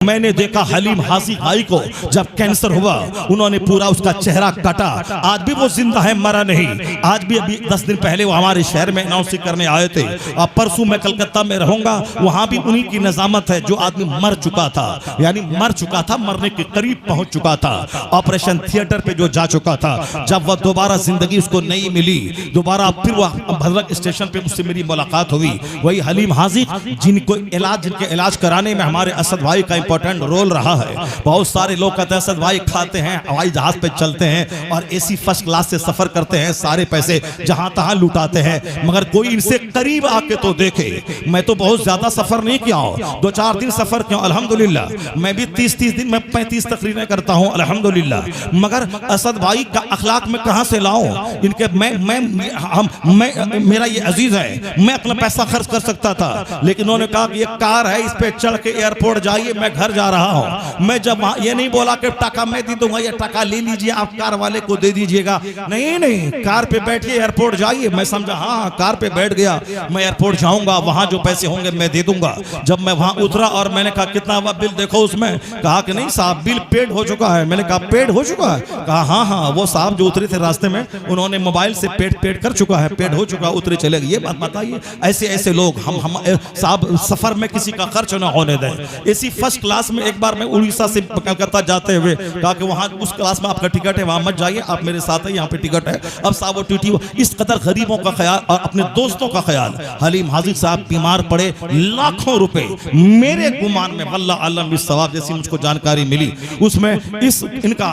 मैंने देखा हलीम हाजी भाई को जब कैंसर हुआ, उन्होंने पूरा उसका चेहरा काटा। आज भी वो जिंदा है, मरा नहीं। आज भी अभी 10 दिन पहले वो हमारे शहर में अनाउंस करने आए थे। और परसों मैं कलकत्ता में रहूंगा, वहां भी उन्हीं की नजामत है। जो आदमी मर चुका था, यानी मर चुका था, मरने के करीब पहुंच चुका था, ऑपरेशन थिएटर पे जो जा चुका था, जब वह दोबारा जिंदगी उसको नहीं मिली, दोबारा फिर वह भद्रक स्टेशन पे मुझसे मेरी मुलाकात हुई। वही हलीम हाजी जिनके इलाज कराने में हमारे असद भाई का इंपॉर्टेंट रोल रहा है। बहुत सारे लोग कहते हैं असद भाई खाते हैं, हवाई जहाज पे चलते हैं और एसी फर्स्ट क्लास से सफर करते हैं, सारे पैसे जहां तहां लुटाते हैं, मगर कोई इनसे करीब आके तो देखे। मैं तो बहुत ज्यादा सफर नहीं किया हूं, 2-4 दिन सफर किया अल्हम्दुलिल्लाह। मैं भी 30-30 दिन में 35 तकरीरें करता हूं अल्हम्दुलिल्लाह। मगर असद भाई का अखलाक में कहां से लाऊं? इनके मेरा ये अजीज है, मैं अपना पैसा खर्च कर सकता था, लेकिन उन्होंने कहा कि ये कार है, इस पे चढ़ के एयरपोर्ट जाइए, मैं घर जा रहा हूं। मैं जब ये नहीं बोला कि टका मैं दे दूंगा, ये टका ले लीजिए, आप कार वाले को दे दीजिएगा। नहीं नहीं, कार पे बैठिए, एयरपोर्ट जाइए। मैं समझा हाँ, कार पे बैठ गया, मैं एयरपोर्ट जाऊंगा, वहां जो पैसे होंगे मैं दे दूंगा। जब मैं वहां उतरा और मैंने कहा कितना हुआ बिल देखो उसमें, कहा कि नहीं साहब बिल पेड हो चुका है। मैंने कहा पेड हो चुका है? कहा हाँ हाँ, वो साहब जो उतरे थे रास्ते में उन्होंने मोबाइल से पेड कर चुका है, पेड हो चुका, उतरे चले गए। ये बात बताइए, ऐसे ऐसे लोग हम साहब सफर में किसी का खर्च ना होने दें। इसी फर्स्ट क्लास में एक बार मैं उड़ीसा से कलकत्ता जाते हुए कहा कि वहां उस क्लास में आपका टिकट है, वहां मत जाइए, आप मेरे साथ है, यहाँ पे टिकट है। अब साहब वो टीटी, इस कदर गरीबों का ख्याल और अपने दोस्तों का ख्याल। हलीम हाजी साहब बीमार पड़े, लाखों रुपए मेरे गुमान में वल्लाह आलम इस सवाब जैसी मुझको जानकारी मिली, उसमें इनका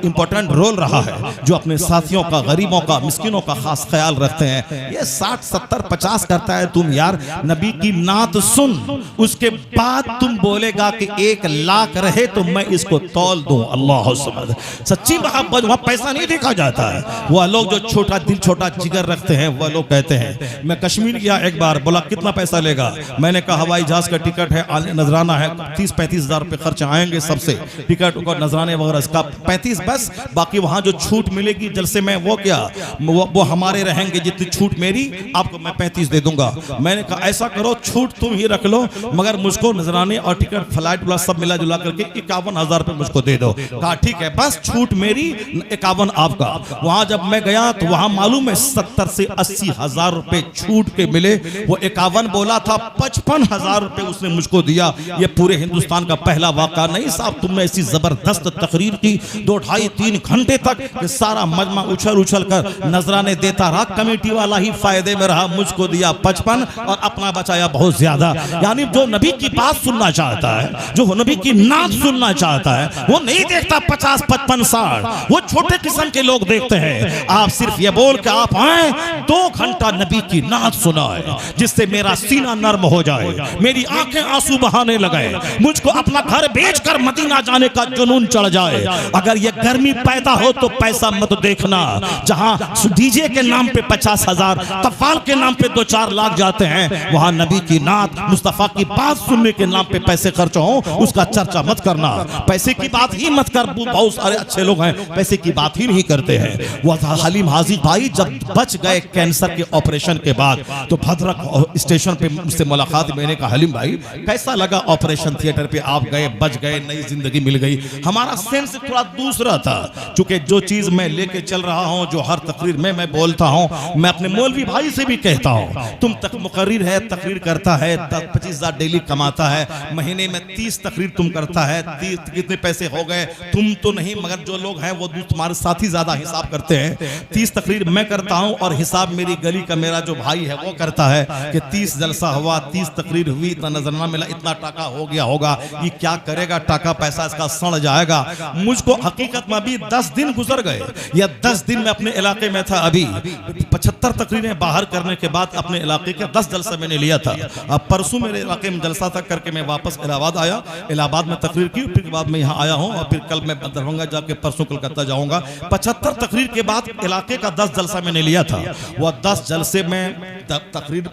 इंपॉर्टेंट रोल रहा है, जो अपने साथियों का, गरीबों का, मिस्किनों का खास ख्याल रखते हैं। ये 60, 70, 50 करता है, तुम यार नबी की नात सुन, उसके बाद तुम बोलेगा कि 1 लाख रहे तो मैं इसको तौल दूं। अल्लाह सुब्हान। सच्ची मोहब्बत वहां पैसा नहीं देखा जाता है। वह लोग जो छोटा दिल, छोटा जिगर रखते हैं, वह लोग कहते हैं। मैं कश्मीर गया एक बार, बोला कितना पैसा लेगा? मैंने कहा हवाई जहाज का टिकट है, नजराना है, 30-35 हजार रुपए खर्च आएंगे सबसे, टिकट और नजराने वगैरह इसका 35 बस, बाकी वहां जो छूट मिलेगी जलसे में वो क्या, वो हमारे रहेंगे, जितनी छूट मेरी आपको मैं 35 दे दूंगा। मैंने कहा ऐसा करो, छूट तुम ही रख लो, मगर मुझको नजराने और टिकट फ्लाइट वाला सब मिला जुला करके 51,000 रुपए मुझको दे दो। कहा ठीक है, बस छूट मेरी, 51 आपका। वहां जब मैं गया तो वहां मालूम है 70 से 80 हजार रुपए छूट के मिले। वो 51 बोला था, 55,000 रुपए उसने मुझको दिया। ये पूरे हिंदुस्तान का पहला वाक़ा नहीं साहब, तुमने ऐसी जबरदस्त तकरीर की 2-2.5-3 घंटे तक, सारा मजमा उछल कर नजराने देता रहा। कमेटी वाला ही फायदे में रहा, मुझको दिया 55 और अपना बचाया बहुत ज्यादा। यानी जो नबी की बात सुनना चाहता है, जो नबी की नात सुनना चाहता है, वो नहीं देखता 50, 55, 60। वो छोटे किस्म के लोग देखते हैं। आप सिर्फ ये बोल के आप आए, 2 घंटा नबी की नात सुनाए, जिससे मेरा सीना नर्म हो जाए, मेरी आंखें आंसू बहाने लगे, मुझको अपना घर बेचकर मदीना जाने का जुनून चढ़ जाए। अगर ये गर्मी पैदा हो तो पैसा मत देखना। जहां डीजे के नाम पे 50,000, कफाल के नाम पे 2-4 लाख जाते हैं, वहां नबी की नात, मुस्तफा की बात सुनने के नाम पे पैसे खर्च हो, उसका चर्चा मत करना। पैसे की बात ही मत कर। बहुत सारे अच्छे लोग हैं, पैसे की बात ही नहीं करते हैं। वो हलीम हाजी भाई जब बच गए कैंसर के ऑपरेशन के बाद, तो भद्रक स्टेशन पे मुझसे मुलाकात, मैंने कहा हलीम भाई कैसा लगा ऑपरेशन थिएटर पे, आप गए, बच गए, नई जिंदगी मिल गई। हमारा सेंस थोड़ा दूसरा था, चूंकि जो चीज मैं लेके चल रहा हूं, जो हर तकरीर में मैं बोलता हूं, मैं अपने मौलवी भाई से भी कहता हूं, तुम तक मुकर्रिर है, तकरीर करता है, 25,000 डेली कमाता है, महीने में 30 तकरीर तुम करता है, 30 कितने पैसे हो गए? तुम तो नहीं, मगर जो लोग हैं वो तुम्हारे साथ ही ज्यादा हिसाब करते हैं। 30 तकरीर मैं करता हूं और हिसाब मेरी गली का मेरा जो भाई है वो करता है कि 30 जलसा हुआ, 30 तकरीर हुई, इतना नजराना मिला, इतना टाका हो गया होगा। ये क्या करेगा टाका पैसा, इसका सड़ जाएगा। मुझको हकीकत में अभी 10 दिन गुजर गए, या 10 दिन में अपने इलाके में था। अभी 75 तकरीरें बाहर करने के बाद अपने इलाके के 10 जलसा मैंने लिया था। अब परसों मेरे इलाके में जलसा तक करके मैं वापस इलाहाबाद आया, इलाहाबाद में तकरीर की, फिर बाद में यहाँ आया हूँ, और फिर कल मैं दरभंगा जाके परसों कलकत्ता जाऊंगा। 75 तकरीर के बाद इलाके का 10 जलसा मैंने लिया था। वह 10 जलसे में तकरीर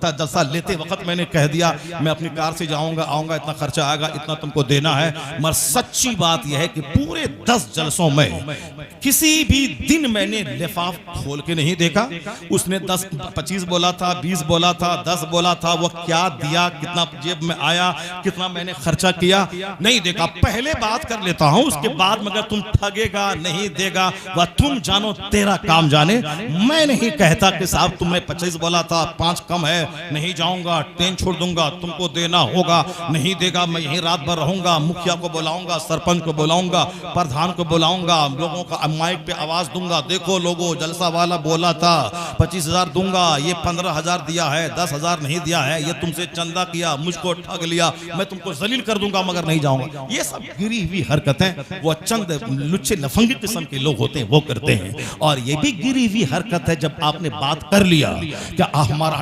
जलसा लेते वक्त मैंने कह दिया मैं अपनी कार से जाऊंगा, आऊंगा, इतना खर्चा आएगा, इतना तुमको देना है। मगर सच्ची बात यह है कि पूरे 10 जलसों में किसी भी दिन मैंने लिफाफ खोल के नहीं देखा, उसने 10-25 बोला था, 20 बोला था, 10 बोला था, वो क्या दिया, कितना जेब में आया, कितना मैंने खर्चा किया, नहीं देखा। पहले बात कर लेता हूं, उसके बाद मगर तुम ठगेगा नहीं देगा वह तुम जानो, तेरा काम जाने। मैं नहीं कहता कि साहब तुमने 25 बोला था, 5 कम है, नहीं जाऊंगा, ट्रेन छोड़ दूंगा, तुमको देना होगा, नहीं देगा मैं यहीं रात भर रहूंगा, मुखिया को बुलाऊंगा, सरपंच को बुलाऊंगा, प्रधान को बुलाऊंगा, लोगों का माइक पे आवाज दूंगा, देखो लोगों जलसा वाला बोला था 25,000 दूंगा, ये 15,000 दिया है, 10,000 नहीं दिया है, ये तुमसे चंदा किया, मुझको ठग लिया, मैं तुमको जलील कर दूंगा मगर नहीं जाऊंगा। ये सब गिरी हुई हरकतें वो चंद लुच्चे लफंगी किस्म के लोग होते हैं वो करते हैं। और ये भी गिरी हुई हरकत है जब आपने बात कर लिया कि हमारा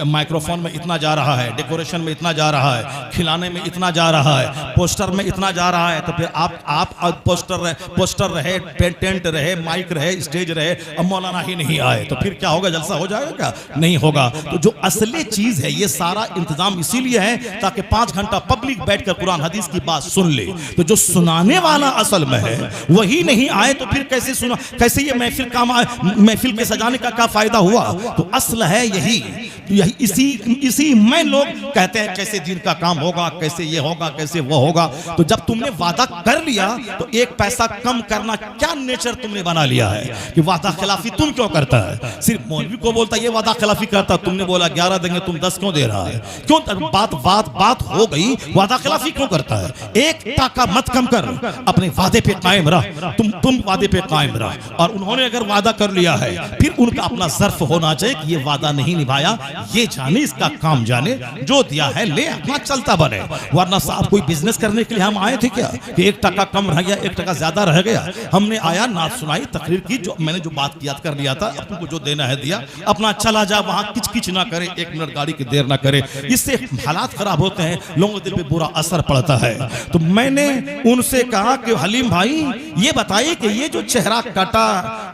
माइक्रोफोन में इतना जा रहा है, डेकोरेशन में इतना जा रहा है, खिलाने में इतना जा रहा है, पोस्टर में इतना जा रहा है, तो फिर आप पोस्टर रहे, टेंट रहे, माइक रहे, स्टेज रहे, अब मौलाना ही नहीं आए तो फिर क्या होगा? जलसा हो जाएगा क्या? नहीं होगा। तो जो असली चीज है, ये सारा इंतजाम इसीलिए है ताकि 5 घंटा पब्लिक बैठकर कुरान हदीस की बात सुन ले। तो जो सुनाने वाला असल में है वही नहीं आए तो फिर कैसे सुना, कैसे ये महफिल काम आए? महफिल के सजाने का क्या फायदा हुआ? तो असल है यही इसी में लोग कहते हैं कैसे दिन का काम होगा, कैसे ये होगा, कैसे वो होगा। तो जब तुमने वादा कर लिया तो एक पैसा कम करना क्या नेचर तुमने बना लिया है कि वादा खिलाफी तुम क्यों करता है? सिर्फ मौलवी को बोलता है ये वादा खिलाफी करता, तुमने बोला 11 देंगे, तुम 10 क्यों दे रहा है? क्यों? बात हो गई, वादा खिलाफी क्यों करता है? एक टाका मत कम कर, अपने वादे पे कायम रह, तुम वादे पे कायम रह। और उन्होंने अगर वादा कर लिया है फिर उनका अपना ज़र्फ होना चाहिए कि ये वादा नहीं निभाया, ये जाने, इसका काम जाने, जो दिया है ले, अपना चलता बने। वरना साहब कोई बिजनेस करने के लिए हम आए थे क्या कि 1 टका कम रह गया, 1 टका ज्यादा रह गया? हमने आया, नात सुनाई, तकरीर की, जो मैंने जो बात याद कर लिया था, तुमको जो देना है दिया, अपना चला जा, वहां किच ना करे, 1 मिनट गाड़ी की देर ना करे। इससे हालात खराब होते हैं, लोगों के दिल पे बुरा असर पड़ता है। तो मैंने उनसे कहा कि हलीम भाई ये बताइए कि ये जो चेहरा कटा,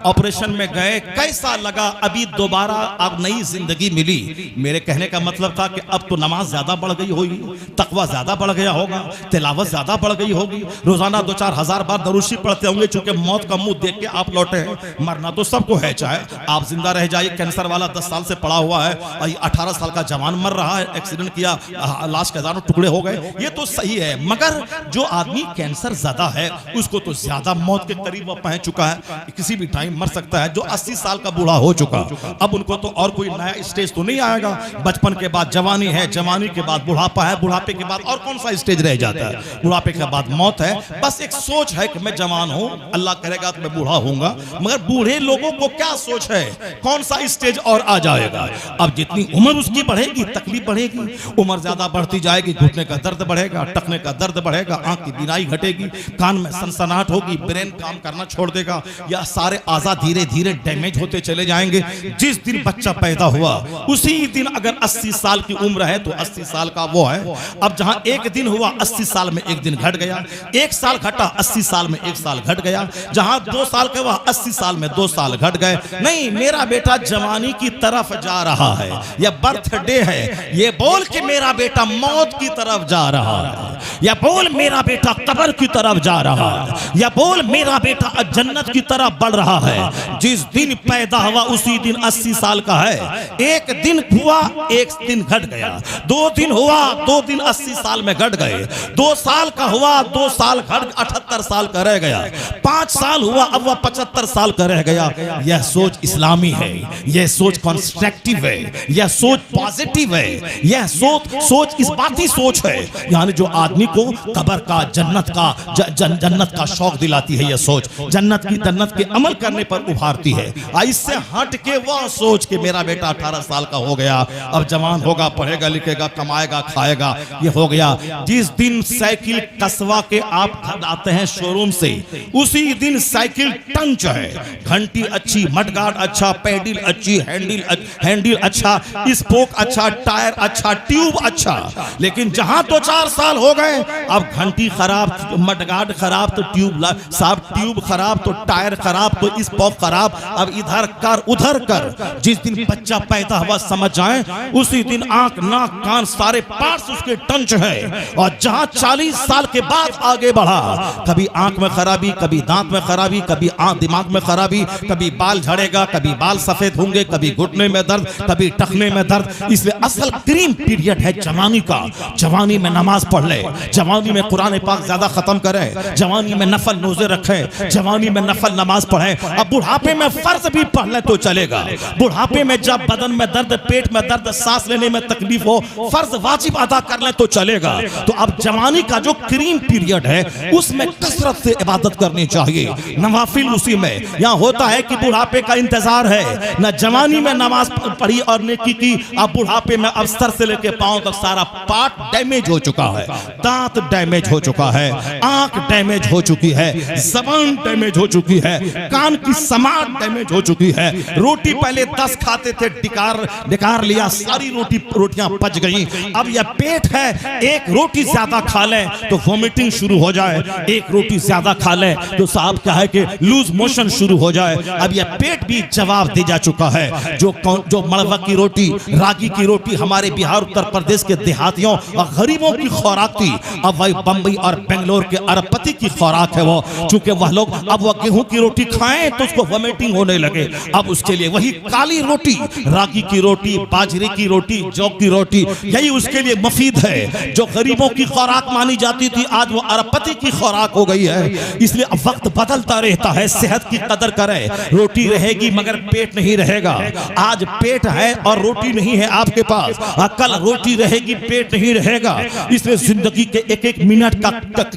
ऑपरेशन में गए, कैसा लगा? अभी दोबारा अब नई जिंदगी मिली। मेरे कहने का मतलब था कि अब तो नमाज ज्यादा बढ़ गई होगी, तकवा ज्यादा बढ़ गया होगा, तिलावत ज्यादा बढ़ गई होगी, रोजाना 2-4 हजार बार दरूशी पढ़ते होंगे, चूंकि मौत का मुंह देख के आप लौटे हैं। मरना तो सबको है, चाहे आप जिंदा रह जाइए। कैंसर वाला 10 साल से पड़ा हुआ है, 18 साल का जवान मर रहा है, एक्सीडेंट किया, लाश के हजारों टुकड़े हो गए, ये तो सही है। मगर जो आदमी कैंसर ज्यादा है उसको तो ज्यादा मौत के करीब वो पहुंच चुका है, किसी भी टाइम मर सकता है। जो 80 साल का बूढ़ा हो चुका, अब उनको तो और कोई नया स्टेज तो नहीं आएगा। बचपन के बाद जवानी है, जवानी के बाद बुढ़ापा है, बुढ़ापे के बाद और कौन सा स्टेज रह जाता है? बुढ़ापे के बाद मौत है। बस एक सोच है कि मैं जवान हूं, अल्लाह करेगा तो मैं बूढ़ा होऊंगा। मगर बूढ़े लोगों को क्या सोच है, कौन सा स्टेज और आ जाएगा? अब जितनी उम्र उसकी बढ़ेगी तकलीफ बढ़ेगी, उम्र ज्यादा बढ़ती जाएगी, घुटने का दर्द बढ़ेगा, टखने का दर्द बढ़ेगा, आंख की बीनाई घटेगी, कान में सनसनाहट होगी, ब्रेन काम करना छोड़ देगा, या सारे आज़ा धीरे धीरे डैमेज होते चले जाएंगे। जिस दिन बच्चा पैदा हुआ उसी दिन अगर 80 साल की उम्र है तो 80 साल का वो है। अब जहां 1 दिन हुआ 80 साल में 1 दिन घट गया, 1 साल घटा 80 साल में 1 साल घट गया, जहां 2 साल का हुआ 80 साल में 2 साल घट गए। नहीं, मेरा बेटा जवानी की तरफ जा रहा है, यह बर्थडे है, ये बोल के मेरा बेटा मौत की तरफ जा रहा है, या बोल मेरा बेटा कब्र की तरफ जा रहा है, या बोल मेरा बेटा जन्नत की तरफ बढ़ रहा है। जिस दिन पैदा हुआ उसी दिन 80 साल का है। 1 दिन हुआ 1 दिन घट गया, 2 दिन हुआ 2 दिन 80 साल में घट गए, 2 साल का हुआ 2 साल घट 78 साल का रह गया, 5 साल हुआ अब वह 75 साल का रह गया। यह सोच इस्लामी है, यह सोच कंस्ट्रक्टिव है, यह सोच पॉजिटिव है, यह सोच इस बाती सोच है, यानी जो आदमी को कब्र का, जन्नत का शौक दिलाती है। यह सोच जन्नत के अमल करने पर उभारती है। इससे हट के वह सोच के मेरा बेटा 18 साल का हो गया, अब जवान होगा, पढ़ेगा लिखेगा, कमाएगा खाएगा, ये हो गया। जिस दिन साइकिल कसवा के आप घर आते हैं शोरूम से, उसी दिन साइकिल टंच है, घंटी अच्छी, मडगार्ड अच्छा, पैडल अच्छी, हैंडल अच्छा, स्पोक अच्छा, टायर अच्छा, ट्यूब अच्छा। लेकिन जहां 2-4 साल हो गए। अब घंटी खराब, मडगार्ड खराब तो ट्यूब साहब, ट्यूब खराब तो टायर खराब तो स्पोक खराब, अब इधर कर उधर कर। जिस दिन बच्चा पैदा हुआ समझ जाए उसी दिन आंख नाक कान सारे पार्ट्स उसके टंच है। और जहां 40 साल के बाद आगे बढ़ा, कभी आंख में खराबी, कभी दांत में खराबी, कभी दिमाग में खराबी, कभी बाल झड़ेगा, कभी बाल सफेद होंगे, कभी घुटने में दर्द, कभी टखने में दर्द। इसलिए असल क्रीम पीरियड है जवानी का। जवानी में नमाज पढ़ ले, जवानी में कुरान पाक ज्यादा खत्म करे, जवानी में नफल रोजे रखे, जवानी में नफल नमाज पढ़े। अब बुढ़ापे में फर्ज भी पढ़ ले तो चलेगा। बुढ़ापे में जब बदन में दर्द, पेट में दर्द, सांस लेने में तकलीफ हो, फर्ज वाजिब अदा कर ले तो चलेगा। तो अब जवानी का जो क्रीम पीरियड है उसमें कसरत से इबादत करनी चाहिए, नवाफिल उसी में। यहाँ होता है कि बुढ़ापे का इंतजार है, न जवानी में नमाज पढ़ी और नेकी की, अब बुढ़ापे में अब सर से लेके पांव तक सारा पार्ट डैमेज हो चुका है, दांत डैमेज हो चुका है, आंख डैमेज हो चुकी है, जबान डैमेज हो चुकी है, कान की समाट डैमेज हो चुकी है। रोटी पहले 10 खाते थे, डिकार लिया, सारी रोटियां पच गई। अब यह पेट है, एक रोटी ज्यादा खा ले तो वोमिटिंग शुरू हो जाए, एक रोटी ज्यादा खा ले तो साहब क्या है कि लूज मोशन शुरू हो जाए। अब यह पेट भी जवाब दे जा चुका है। जो मड़वा की रोटी, रागी की रोटी हमारे बिहार उत्तर प्रदेश के देहातियों और गरीबों की खुराक थी, अब वही बंबई और बेंगलोर के अरबपति की खुराक है वो। चूंकि वह लोग अब वह गेहूं की रोटी खाएं तो उसको वोमिटिंग होने लगे। अब उसके लिए वही काली रोटी, रागी की रोटी, बाजरे की रोटी, जौ की रोटी, यही उसके लिए मुफीद है। जो गरीबों की खुराक मानी जाती थी आज वो अरबपति की खुराक हो गई है। इसलिए अब वक्त बदलता रहता है, सेहत की कदर करें। रोटी रहेगी मगर पेट नहीं रहेगा। आज पेट है और रोटी नहीं है आपके पास, कल रोटी रहेगी पेट नहीं रहेगा। इसलिए जिंदगी के एक एक मिनट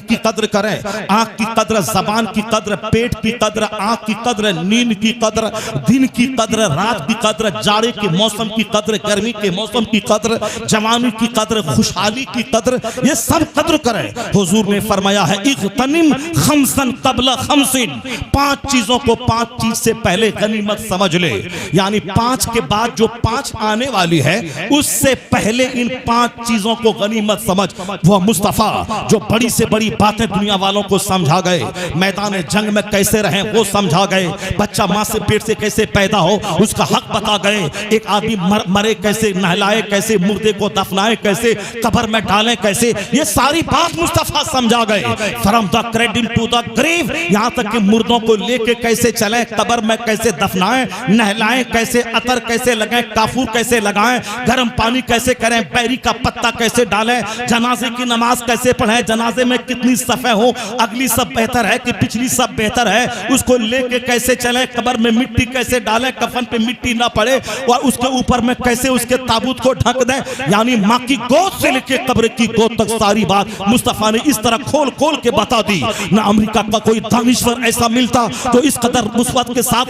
की कद्र करें। आंख की कद्र, जबान की कद्र, पेट की कद्र, आंख की कद्र, नींद की कद्र, दिन की कद्र, रात की कद्र, जाड़े के मौसम की कद्र, गर्मी के मौसम की कद्र, जवानी की कद्र, खुशहाली की कद्र, ये सब कद्र करें। हुजूर ने फरमाया है इग़्तनिम खमसन क़ब्ल खमसिन, 5 चीजों को 5 चीज से पहले गनीमत समझ ले। यानी 5 के बाद जो 5 आने वाली है उससे पहले इन 5 चीजों को गनीमत समझ। वो मुस्तफा जो बड़ी से बड़ी बातें दुनिया वालों को समझा गए, मैदान जंग में कैसे रहें वो समझा गए, बच्चा मां से पेट से कैसे पैदा हो उसका हक बता गए, एक आदमी मरे कैसे, नहलाए कैसे, मुर्दे को दफनाए कैसे, कब्र में डालें कैसे, ये सारी बात मुस्तफा समझा गए। From the cradle to the grave, यहां तक कि मुर्दों को लेके कैसे चलें, कब्र में कैसे दफनाएं, नहलाएं कैसे, अतर कैसे लगाएं, काफूर कैसे लगाएं, गर्म पानी कैसे करें, बैरी का पत्ता कैसे डालें, जनाजे की नमाज कैसे पढ़ें, जनाजे में कितनी सफ़े हो, अगली सब बेहतर है कि पिछली सब बेहतर है, उसको लेके कैसे चलें, कब्र में मिट्टी कैसे डालें, कफन पे मिट्टी ना पड़े और उसके ऊपर में कैसे उसके ताबूत को ढक दें। यानी माँ की गोद से लेके कब्र की गोद तक सारी बात मुस्तफा ने इस तरह खोल खोल के बता दी। ना अमेरिका का कोई दानिश्वर ऐसा मिलता तो इस कदर मुस्बत के साथ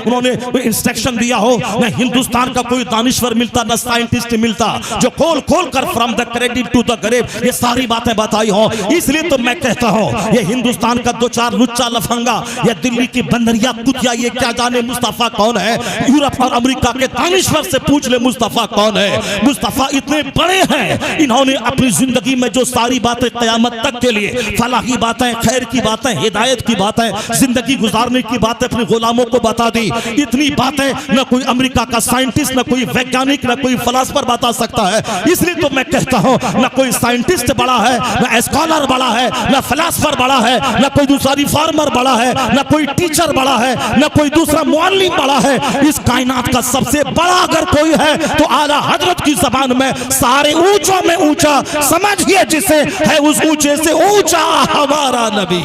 उन्होंने इंस्ट्रक्शन दिया हो, न हिंदुस्तान का कोई दानिश्वर मिलता, न साइंटिस्ट मिलता जो खोल खोल कर from the credit to the grave ये सारी बातें बताई हो। इसलिए तो मैं कहता हूं ये हिंदुस्तान का 2-4 लुच्चा लफंगा या दिल्ली की बंदरिया कुतिया ये क्या जाने मुस्तफा कौन है। यूरोप और अमेरिका के दानिश्वर से पूछ ले मुस्तफा कौन है। मुस्तफा इतने बड़े हैं, इन्होंने अपनी जिंदगी में जो सारी बातें क़यामत तक के लिए फलाही बातें, खैर की बातें, हिदायत की बातें, जिंदगी गुजारने की बातें अपने गुलामों को बता दी। इतनी बातें न कोई अमेरिका का साइंटिस्ट, न कोई वैज्ञानिक, न कोई फिलासफर बता सकता है। इसलिए तो मैं कहता हूं न कोई साइंटिस्ट बड़ा है, न स्कॉलर बड़ा है, न फिलासफर बड़ा है, न कोई दूसरा रिफॉर्मर बड़ा है, न कोई टीचर बड़ा है, न कोई दूसरा मुअल्लिम बड़ा है। इस कायनात का सबसे बड़ा अगर कोई है तो आला हजरत की ज़बान में सारे ऊंचों में ऊंचा समझिए जिसे है, उस ऊंचे से ऊंचा हमारा नबी।